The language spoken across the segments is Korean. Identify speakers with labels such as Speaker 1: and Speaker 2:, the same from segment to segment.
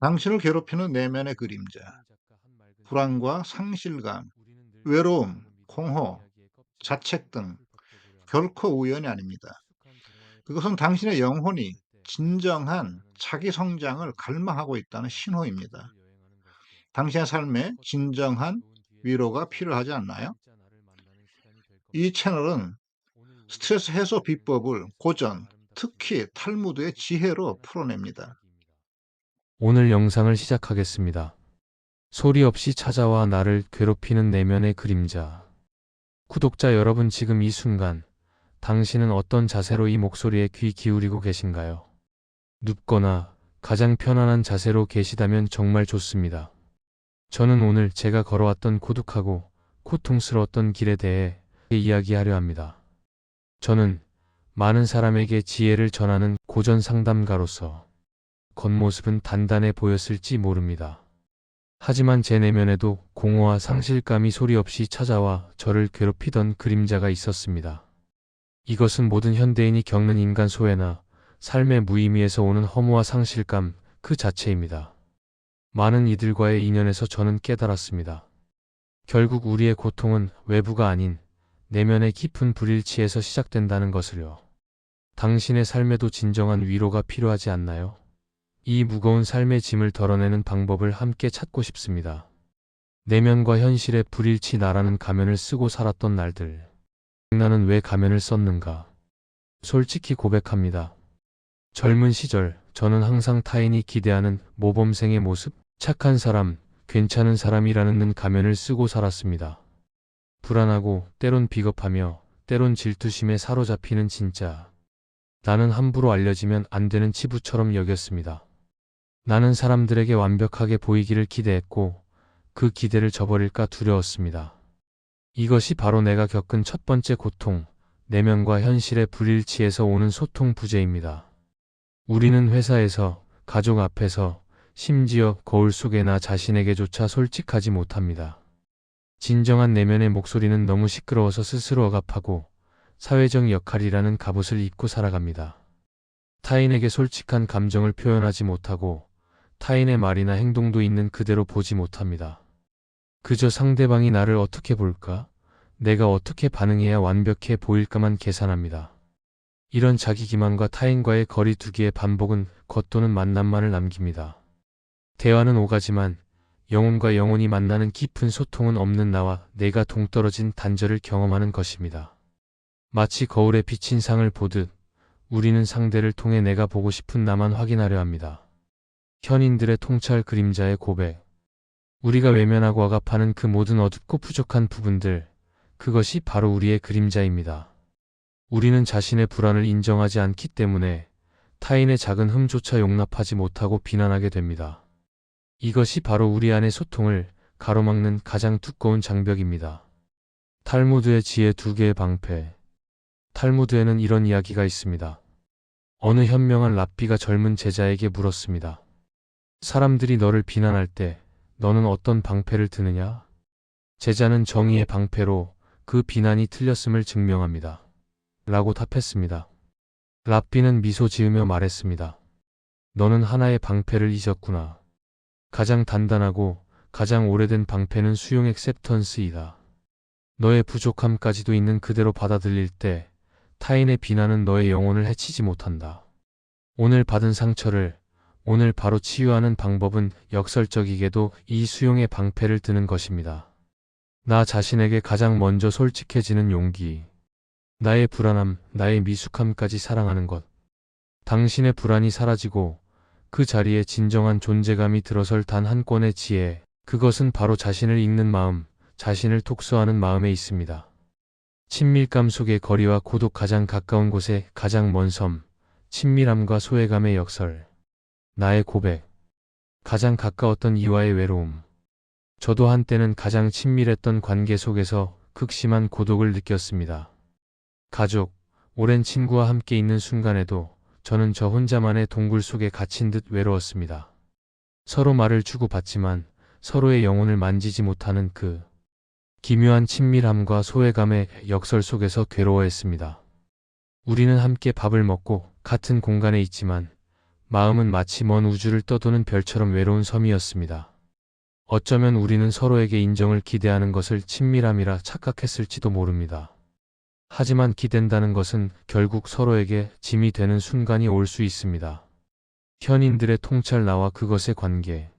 Speaker 1: 당신을 괴롭히는 내면의 그림자, 불안과 상실감, 외로움, 공허, 자책 등 결코 우연이 아닙니다. 그것은 당신의 영혼이 진정한 자기 성장을 갈망하고 있다는 신호입니다. 당신의 삶에 진정한 위로가 필요하지 않나요? 이 채널은 스트레스 해소 비법을 고전, 특히 탈무드의 지혜로 풀어냅니다.
Speaker 2: 오늘 영상을 시작하겠습니다. 소리 없이 찾아와 나를 괴롭히는 내면의 그림자. 구독자 여러분, 지금 이 순간 당신은 어떤 자세로 이 목소리에 귀 기울이고 계신가요? 눕거나 가장 편안한 자세로 계시다면 정말 좋습니다. 저는 오늘 제가 걸어왔던 고독하고 고통스러웠던 길에 대해 이야기하려 합니다. 저는 많은 사람에게 지혜를 전하는 고전 상담가로서 겉모습은 단단해 보였을지 모릅니다. 하지만 제 내면에도 공허와 상실감이 소리 없이 찾아와 저를 괴롭히던 그림자가 있었습니다. 이것은 모든 현대인이 겪는 인간 소외나 삶의 무의미에서 오는 허무와 상실감 그 자체입니다. 많은 이들과의 인연에서 저는 깨달았습니다. 결국 우리의 고통은 외부가 아닌 내면의 깊은 불일치에서 시작된다는 것을요. 당신의 삶에도 진정한 위로가 필요하지 않나요? 이 무거운 삶의 짐을 덜어내는 방법을 함께 찾고 싶습니다. 내면과 현실의 불일치, 나라는 가면을 쓰고 살았던 날들. 나는 왜 가면을 썼는가? 솔직히 고백합니다. 젊은 시절 저는 항상 타인이 기대하는 모범생의 모습, 착한 사람, 괜찮은 사람이라는 가면을 쓰고 살았습니다. 불안하고 때론 비겁하며 때론 질투심에 사로잡히는 진짜 나는 함부로 알려지면 안 되는 치부처럼 여겼습니다. 나는 사람들에게 완벽하게 보이기를 기대했고 그 기대를 저버릴까 두려웠습니다. 이것이 바로 내가 겪은 첫 번째 고통, 내면과 현실의 불일치에서 오는 소통 부재입니다. 우리는 회사에서, 가족 앞에서, 심지어 거울 속의 나 자신에게조차 솔직하지 못합니다. 진정한 내면의 목소리는 너무 시끄러워서 스스로 억압하고 사회적 역할이라는 갑옷을 입고 살아갑니다. 타인에게 솔직한 감정을 표현하지 못하고 타인의 말이나 행동도 있는 그대로 보지 못합니다. 그저 상대방이 나를 어떻게 볼까? 내가 어떻게 반응해야 완벽해 보일까만 계산합니다. 이런 자기 기만과 타인과의 거리 두기의 반복은 겉도는 만남만을 남깁니다. 대화는 오가지만 영혼과 영혼이 만나는 깊은 소통은 없는 나와 내가 동떨어진 단절을 경험하는 것입니다. 마치 거울에 비친 상을 보듯 우리는 상대를 통해 내가 보고 싶은 나만 확인하려 합니다. 현인들의 통찰, 그림자의 고백. 우리가 외면하고 억압하는 그 모든 어둡고 부족한 부분들, 그것이 바로 우리의 그림자입니다. 우리는 자신의 불안을 인정하지 않기 때문에 타인의 작은 흠조차 용납하지 못하고 비난하게 됩니다. 이것이 바로 우리 안의 소통을 가로막는 가장 두꺼운 장벽입니다. 탈무드의 지혜 2개의 방패. 탈무드에는 이런 이야기가 있습니다. 어느 현명한 랍비가 젊은 제자에게 물었습니다. 사람들이 너를 비난할 때 너는 어떤 방패를 드느냐? 제자는 정의의 방패로 그 비난이 틀렸음을 증명합니다. 라고 답했습니다. 랍비는 미소 지으며 말했습니다. 너는 하나의 방패를 잊었구나. 가장 단단하고 가장 오래된 방패는 수용 액셉턴스이다. 너의 부족함까지도 있는 그대로 받아들일 때 타인의 비난은 너의 영혼을 해치지 못한다. 오늘 받은 상처를 오늘 바로 치유하는 방법은 역설적이게도 이 수용의 방패를 드는 것입니다. 나 자신에게 가장 먼저 솔직해지는 용기. 나의 불안함, 나의 미숙함까지 사랑하는 것. 당신의 불안이 사라지고 그 자리에 진정한 존재감이 들어설 단 한 권의 지혜. 그것은 바로 자신을 읽는 마음, 자신을 독서하는 마음에 있습니다. 친밀감 속의 거리와 고독, 가장 가까운 곳에 가장 먼 섬. 친밀함과 소외감의 역설. 나의 고백. 가장 가까웠던 이와의 외로움. 저도 한때는 가장 친밀했던 관계 속에서 극심한 고독을 느꼈습니다. 가족, 오랜 친구와 함께 있는 순간에도 저는 저 혼자만의 동굴 속에 갇힌 듯 외로웠습니다. 서로 말을 주고받지만 서로의 영혼을 만지지 못하는 그 기묘한 친밀함과 소외감의 역설 속에서 괴로워했습니다. 우리는 함께 밥을 먹고 같은 공간에 있지만 마음은 마치 먼 우주를 떠도는 별처럼 외로운 섬이었습니다. 어쩌면 우리는 서로에게 인정을 기대하는 것을 친밀함이라 착각했을지도 모릅니다. 하지만 기댄다는 것은 결국 서로에게 짐이 되는 순간이 올 수 있습니다. 현인들의 통찰 나와 그것의 관계.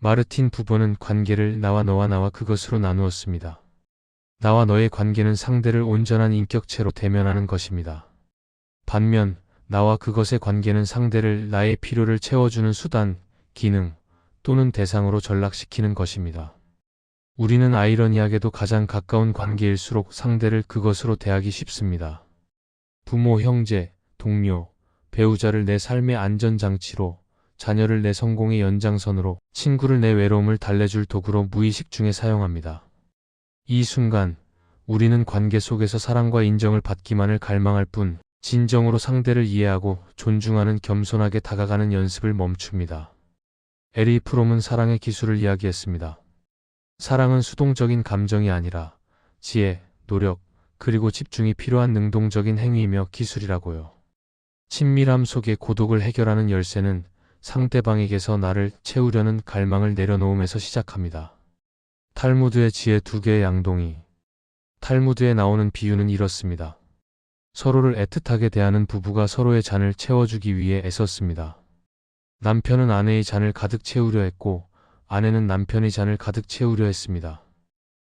Speaker 2: 마르틴 부버는 관계를 너와 나와 그것으로 나누었습니다. 나와 너의 관계는 상대를 온전한 인격체로 대면하는 것입니다. 반면 나와 그것의 관계는 상대를 나의 필요를 채워주는 수단, 기능 또는 대상으로 전락시키는 것입니다. 우리는 아이러니하게도 가장 가까운 관계일수록 상대를 그것으로 대하기 쉽습니다. 부모, 형제, 동료, 배우자를 내 삶의 안전장치로, 자녀를 내 성공의 연장선으로, 친구를 내 외로움을 달래줄 도구로 무의식 중에 사용합니다. 이 순간 우리는 관계 속에서 사랑과 인정을 받기만을 갈망할 뿐 진정으로 상대를 이해하고 존중하는 겸손하게 다가가는 연습을 멈춥니다. 에리 프롬은 사랑의 기술을 이야기했습니다. 사랑은 수동적인 감정이 아니라 지혜, 노력, 그리고 집중이 필요한 능동적인 행위이며 기술이라고요. 친밀함 속의 고독을 해결하는 열쇠는 상대방에게서 나를 채우려는 갈망을 내려놓음에서 시작합니다. 탈무드의 지혜 2개의 양동이. 탈무드에 나오는 비유는 이렇습니다. 서로를 애틋하게 대하는 부부가 서로의 잔을 채워주기 위해 애썼습니다. 남편은 아내의 잔을 가득 채우려 했고 아내는 남편의 잔을 가득 채우려 했습니다.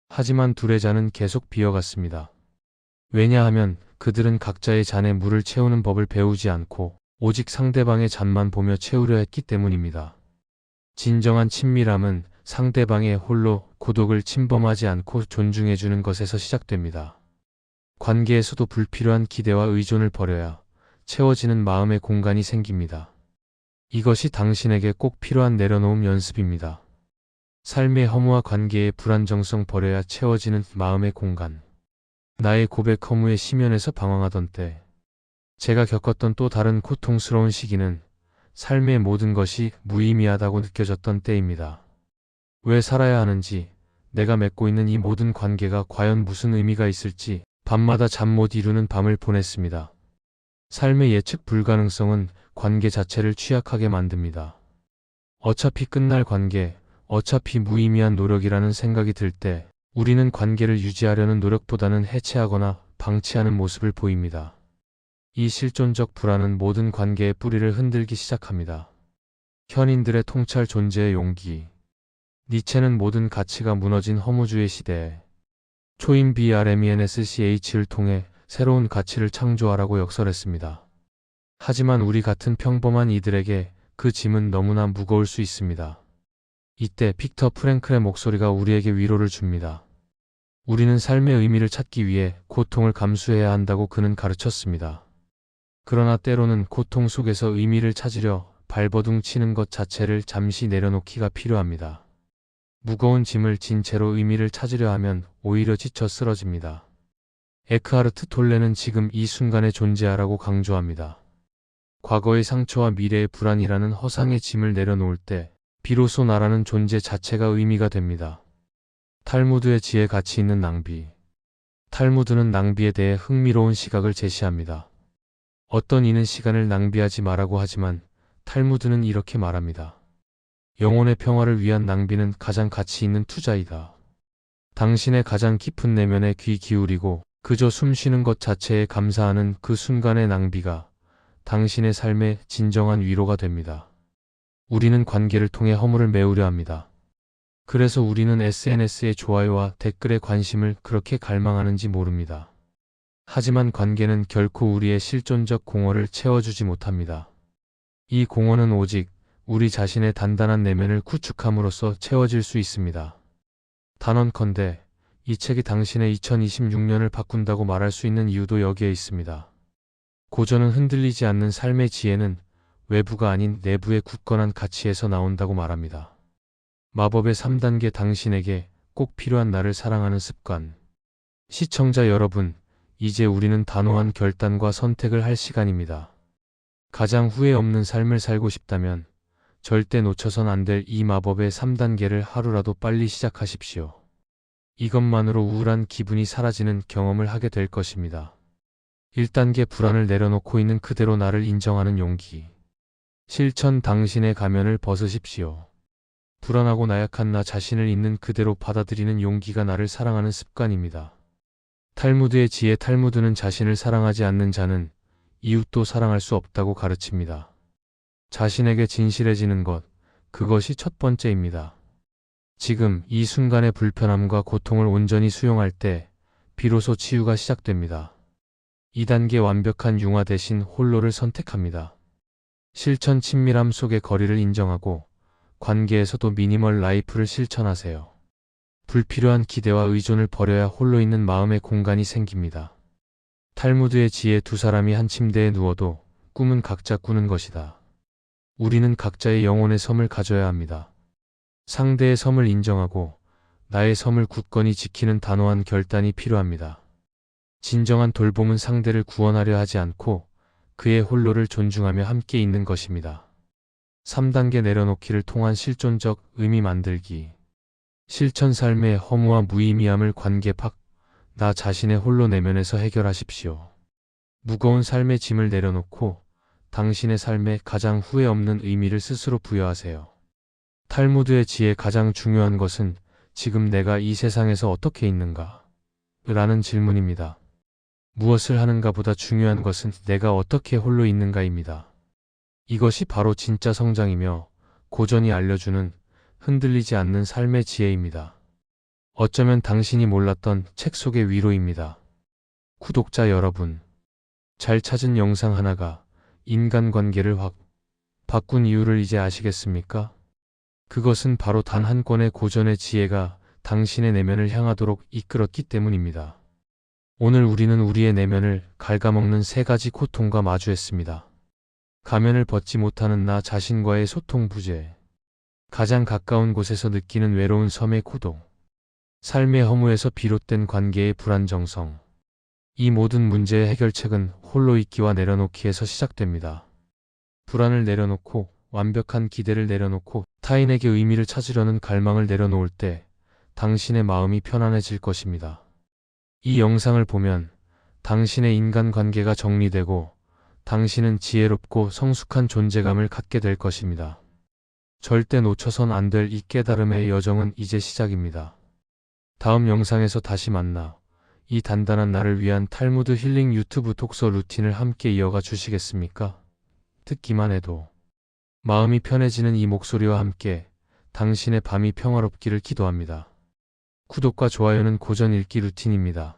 Speaker 2: 하지만 둘의 잔은 계속 비어갔습니다. 왜냐하면 그들은 각자의 잔에 물을 채우는 법을 배우지 않고 오직 상대방의 잔만 보며 채우려 했기 때문입니다. 진정한 친밀함은 상대방의 홀로 고독을 침범하지 않고 존중해주는 것에서 시작됩니다. 관계에서도 불필요한 기대와 의존을 버려야 채워지는 마음의 공간이 생깁니다. 이것이 당신에게 꼭 필요한 내려놓음 연습입니다. 삶의 허무와 관계의 불안정성 버려야 채워지는 마음의 공간. 나의 고백 허무의 심연에서 방황하던 때, 제가 겪었던 또 다른 고통스러운 시기는 삶의 모든 것이 무의미하다고 느껴졌던 때입니다. 왜 살아야 하는지, 내가 맺고 있는 이 모든 관계가 과연 무슨 의미가 있을지 밤마다 잠 못 이루는 밤을 보냈습니다. 삶의 예측 불가능성은 관계 자체를 취약하게 만듭니다. 어차피 끝날 관계, 어차피 무의미한 노력이라는 생각이 들 때 우리는 관계를 유지하려는 노력보다는 해체하거나 방치하는 모습을 보입니다. 이 실존적 불안은 모든 관계의 뿌리를 흔들기 시작합니다. 현인들의 통찰 존재의 용기. 니체는 모든 가치가 무너진 허무주의 시대에 초인 BRMENSCH를 통해 새로운 가치를 창조하라고 역설했습니다. 하지만 우리 같은 평범한 이들에게 그 짐은 너무나 무거울 수 있습니다. 이때 빅터 프랭클의 목소리가 우리에게 위로를 줍니다. 우리는 삶의 의미를 찾기 위해 고통을 감수해야 한다고 그는 가르쳤습니다. 그러나 때로는 고통 속에서 의미를 찾으려 발버둥 치는 것 자체를 잠시 내려놓기가 필요합니다. 무거운 짐을 진 채로 의미를 찾으려 하면 오히려 지쳐 쓰러집니다. 에크하르트 톨레는 지금 이 순간에 존재하라고 강조합니다. 과거의 상처와 미래의 불안이라는 허상의 짐을 내려놓을 때 비로소 나라는 존재 자체가 의미가 됩니다. 탈무드의 지혜 가치 있는 낭비. 탈무드는 낭비에 대해 흥미로운 시각을 제시합니다. 어떤 이는 시간을 낭비하지 말라고 하지만 탈무드는 이렇게 말합니다. 영혼의 평화를 위한 낭비는 가장 가치 있는 투자이다. 당신의 가장 깊은 내면에 귀 기울이고 그저 숨 쉬는 것 자체에 감사하는 그 순간의 낭비가 당신의 삶의 진정한 위로가 됩니다. 우리는 관계를 통해 허물을 메우려 합니다. 그래서 우리는 SNS의 좋아요와 댓글에 관심을 그렇게 갈망하는지 모릅니다. 하지만 관계는 결코 우리의 실존적 공허를 채워주지 못합니다. 이 공허는 오직 우리 자신의 단단한 내면을 구축함으로써 채워질 수 있습니다. 단언컨대 이 책이 당신의 2026년을 바꾼다고 말할 수 있는 이유도 여기에 있습니다. 고전은 흔들리지 않는 삶의 지혜는 외부가 아닌 내부의 굳건한 가치에서 나온다고 말합니다. 마법의 3단계 당신에게 꼭 필요한 나를 사랑하는 습관. 시청자 여러분, 이제 우리는 단호한 결단과 선택을 할 시간입니다. 가장 후회 없는 삶을 살고 싶다면 절대 놓쳐선 안 될 이 마법의 3단계를 하루라도 빨리 시작하십시오. 이것만으로 우울한 기분이 사라지는 경험을 하게 될 것입니다. 1단계 불안을 내려놓고 있는 그대로 나를 인정하는 용기. 실천 당신의 가면을 벗으십시오. 불안하고 나약한 나 자신을 있는 그대로 받아들이는 용기가 나를 사랑하는 습관입니다. 탈무드의 지혜 탈무드는 자신을 사랑하지 않는 자는 이웃도 사랑할 수 없다고 가르칩니다. 자신에게 진실해지는 것, 그것이 첫 번째입니다. 지금 이 순간의 불편함과 고통을 온전히 수용할 때 비로소 치유가 시작됩니다. 2단계 완벽한 융화 대신 홀로를 선택합니다. 실천 친밀함 속의 거리를 인정하고 관계에서도 미니멀 라이프를 실천하세요. 불필요한 기대와 의존을 버려야 홀로 있는 마음의 공간이 생깁니다. 탈무드의 지혜 두 사람이 한 침대에 누워도 꿈은 각자 꾸는 것이다. 우리는 각자의 영혼의 섬을 가져야 합니다. 상대의 섬을 인정하고 나의 섬을 굳건히 지키는 단호한 결단이 필요합니다. 진정한 돌봄은 상대를 구원하려 하지 않고 그의 홀로를 존중하며 함께 있는 것입니다. 3단계 내려놓기를 통한 실존적 의미 만들기. 실천 삶의 허무와 무의미함을 관계 밖, 나 자신의 홀로 내면에서 해결하십시오. 무거운 삶의 짐을 내려놓고 당신의 삶에 가장 후회 없는 의미를 스스로 부여하세요. 탈무드의 지혜 가장 중요한 것은 지금 내가 이 세상에서 어떻게 있는가? 라는 질문입니다. 무엇을 하는가 보다 중요한 것은 내가 어떻게 홀로 있는가입니다. 이것이 바로 진짜 성장이며 고전이 알려주는 흔들리지 않는 삶의 지혜입니다. 어쩌면 당신이 몰랐던 책 속의 위로입니다. 구독자 여러분, 잘 찾은 영상 하나가 인간관계를 확 바꾼 이유를 이제 아시겠습니까? 그것은 바로 단 한 권의 고전의 지혜가 당신의 내면을 향하도록 이끌었기 때문입니다. 오늘 우리는 우리의 내면을 갉아먹는 3가지 고통과 마주했습니다. 가면을 벗지 못하는 나 자신과의 소통 부재, 가장 가까운 곳에서 느끼는 외로운 섬의 고독, 삶의 허무에서 비롯된 관계의 불안정성. 이 모든 문제의 해결책은 홀로 있기와 내려놓기에서 시작됩니다. 불안을 내려놓고 완벽한 기대를 내려놓고 타인에게 의미를 찾으려는 갈망을 내려놓을 때 당신의 마음이 편안해질 것입니다. 이 영상을 보면 당신의 인간관계가 정리되고 당신은 지혜롭고 성숙한 존재감을 갖게 될 것입니다. 절대 놓쳐선 안 될 이 깨달음의 여정은 이제 시작입니다. 다음 영상에서 다시 만나 이 단단한 나를 위한 탈무드 힐링 유튜브 독서 루틴을 함께 이어가 주시겠습니까? 듣기만 해도 마음이 편해지는 이 목소리와 함께 당신의 밤이 평화롭기를 기도합니다. 구독과 좋아요는 고전 읽기 루틴입니다.